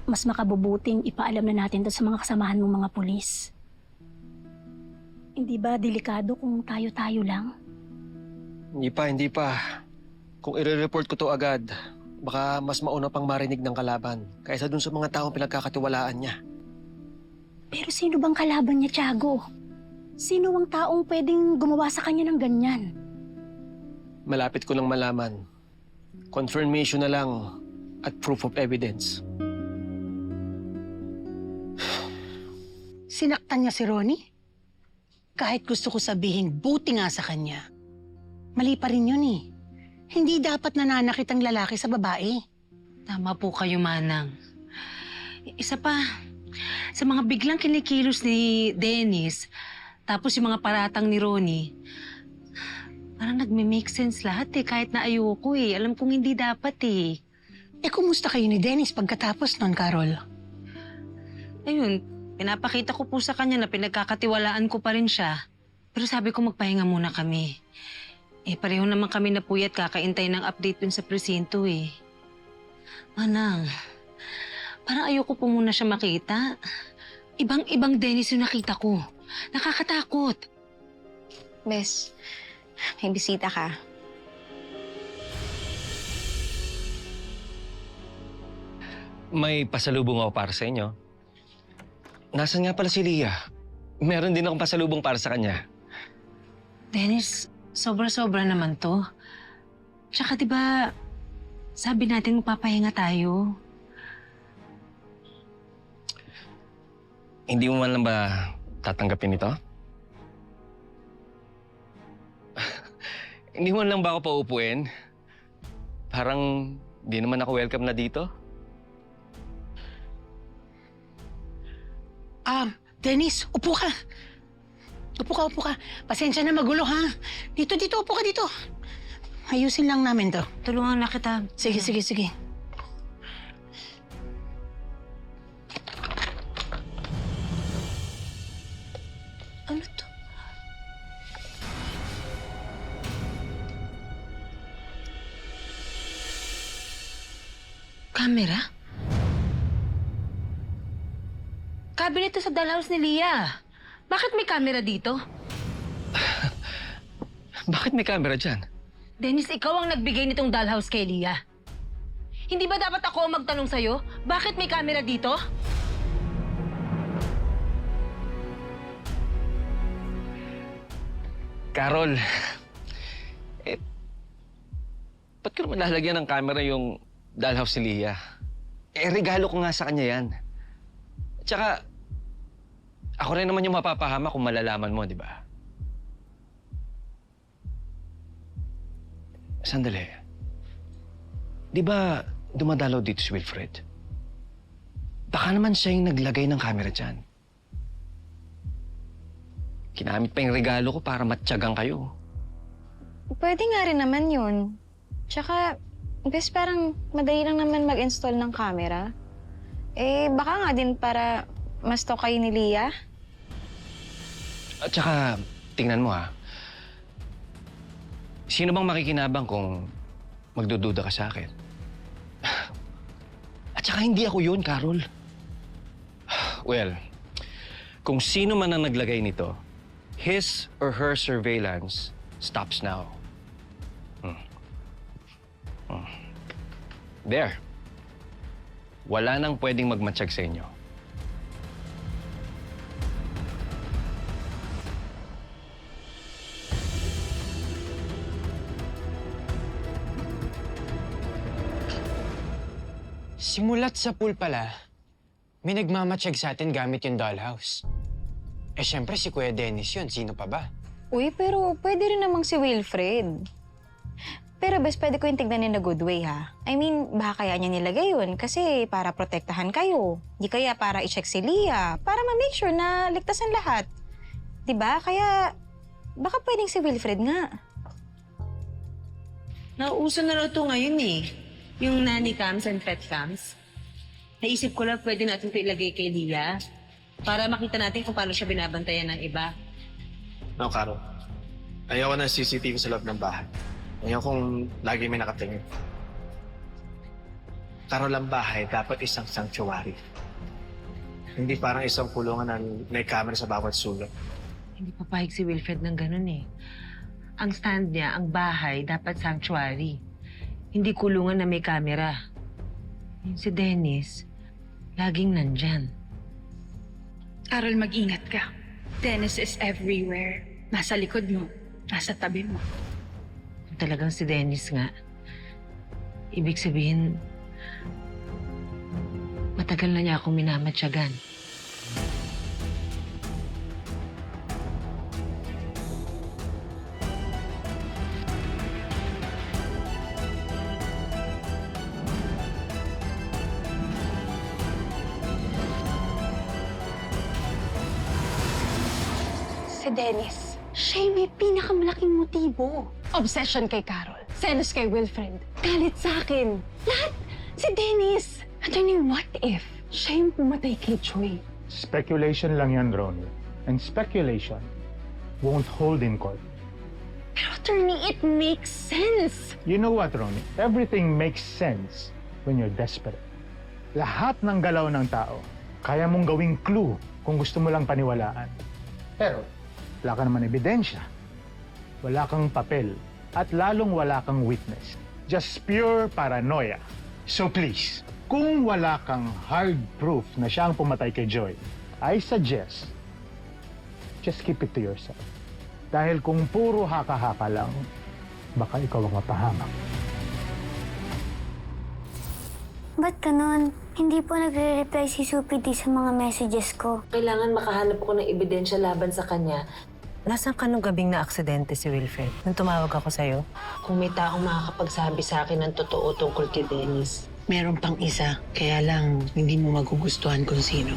mas makabubuting ipaalam na natin to sa mga kasamahan mong mga pulis. Hindi ba delikado kung tayo-tayo lang? Hindi pa. Kung i-report ko to agad, baka mas mauna pang marinig ng kalaban kaysa dun sa mga taong pinagkakatiwalaan niya. Pero sino bang kalaban niya, Tiago? Sino ang taong pwedeng gumawa sa kanya ng ganyan? Malapit ko lang malaman. Confirmation na lang at proof of evidence. Sinaktan niya si Ronnie? Kahit gusto ko sabihin, buti nga sa kanya. Mali pa rin yun eh. Hindi dapat nananakit ang lalaki sa babae. Tama po kayo, Manang. Isa pa, sa mga biglang kinikilos ni Dennis, tapos yung mga paratang ni Ronnie, parang nagme-make sense lahat eh, kahit na ayoko eh. Alam kong hindi dapat eh. Eh, kumusta kayo ni Dennis pagkatapos nun, Carol? Ayun, pinapakita ko po sa kanya na pinagkakatiwalaan ko pa rin siya. Pero sabi ko magpahinga muna kami. Eh, pareho naman kami na puyat kakaintay ng update dun sa presinto eh. Manang, parang ayoko po muna siya makita. Ibang Dennis yung nakita ko. Nakakatakot. Bes, may bisita ka. May pasalubong ako para sa inyo. Nasaan nga pala si Leah? Meron din akong pasalubong para sa kanya. Dennis, sobra-sobra naman to. Tsaka diba, sabi natin magpapahinga tayo. Hindi mo man lang ba tatanggapin ito? Hindi mo lang ba ako paupuin? Parang di naman ako welcome na dito. Dennis, upo ka. Upo ka. Pasensya na magulo, ha? Dito, upo ka dito. Ayusin lang namin to. Tulungan na kita. Sige. Ano to? Camera? Cabinet to sa dollhouse ni Leah. Bakit may camera dito? Bakit may camera dyan? Dennis, ikaw ang nagbigay nitong dollhouse kay Leah. Hindi ba dapat ako ang magtanong sa'yo? Bakit may camera dito? Carol, ba't ko naman lalagyan ng camera yung dollhouse ni Leah? Regalo ko nga sa kanya yan. Tsaka, ako rin naman yung mapapahama kung malalaman mo, di ba? Sandali. Di ba dumadalaw dito si Wilfred? Baka naman siya yung naglagay ng camera dyan. Kinamit pa yung regalo ko para matyagang kayo. Pwede nga rin naman yun. Tsaka, bes parang madali lang naman mag-install ng camera. Eh, baka nga din para mas to kayo ni Leah. At saka, tingnan mo ha. Sino bang makikinabang kung magdududa ka sa akin? At saka hindi ako yun, Carol. Well, kung sino man ang naglagay nito, his or her surveillance stops now. There. Wala nang pwedeng magmatsyag sa inyo. Simulat sa pool pala, may nagmamatsyag sa atin gamit yung dollhouse. Eh, syempre si Kuya Dennis yun. Sino pa ba? Uy, pero pwede rin namang si Wilfred. Pero bes, pwede ko yung tignan in a good way, ha? I mean, baka kaya niya nilagay yun kasi para protektahan kayo. Di kaya para i-check si Leah, para ma-make sure na ligtas ang lahat. Diba? Kaya, baka pwedeng si Wilfred nga. Nauuso na raw ito ngayon eh. Yung nanny cams and pet cams. Naisip ko lang pwede natin ito ilagay kay Leah para makita natin kung paano siya binabantayan ng iba. No, Carol. Ayaw ko ng CCTV sa loob ng bahay. Ayaw kong lagi may nakatingin. Carol, ang bahay dapat isang sanctuary. Hindi parang isang kulungan na may camera sa bawat sulok. Hindi papayag si Wilfred ng ganun eh. Ang stand niya, ang bahay, dapat sanctuary. Hindi kulungan na may camera. Yung si Dennis, laging nandyan. Carol, mag-ingat ka. Dennis is everywhere. Nasa likod mo. Nasa tabi mo. Kung talagang si Dennis nga, ibig sabihin, matagal na niya akong minamatyagan. Si Dennis, siya yung may pinakamalaking motibo. Obsession kay Carol, selos kay Wilfred, galit sa akin. Lahat si Dennis. Attorney, what if siya yung pumatay kay Choi? Speculation lang yan, Ronnie. And speculation won't hold in court. Pero attorney, it makes sense. You know what, Ronnie? Everything makes sense when you're desperate. Lahat ng galaw ng tao, kaya mong gawing clue kung gusto mo lang paniwalaan. Pero, wala ka naman ebidensya. Wala kang papel. At lalong wala kang witness. Just pure paranoia. So please, kung wala kang hard proof na siya ang pumatay kay Joy, I suggest, just keep it to yourself. Dahil kung puro haka-haka lang, baka ikaw ang mapahamak. Ba't ganon? Hindi po nagre-reply si Supidi sa mga messages ko. Kailangan makahanap ko ng ebidensya laban sa kanya. Nasaan ka nung gabing na aksidente si Wilfred? Nung tumawag ako sa'yo? Kung may taong makakapagsabi sa akin ng totoo tungkol kay Dennis. Meron pang isa, kaya lang hindi mo magugustuhan kung sino.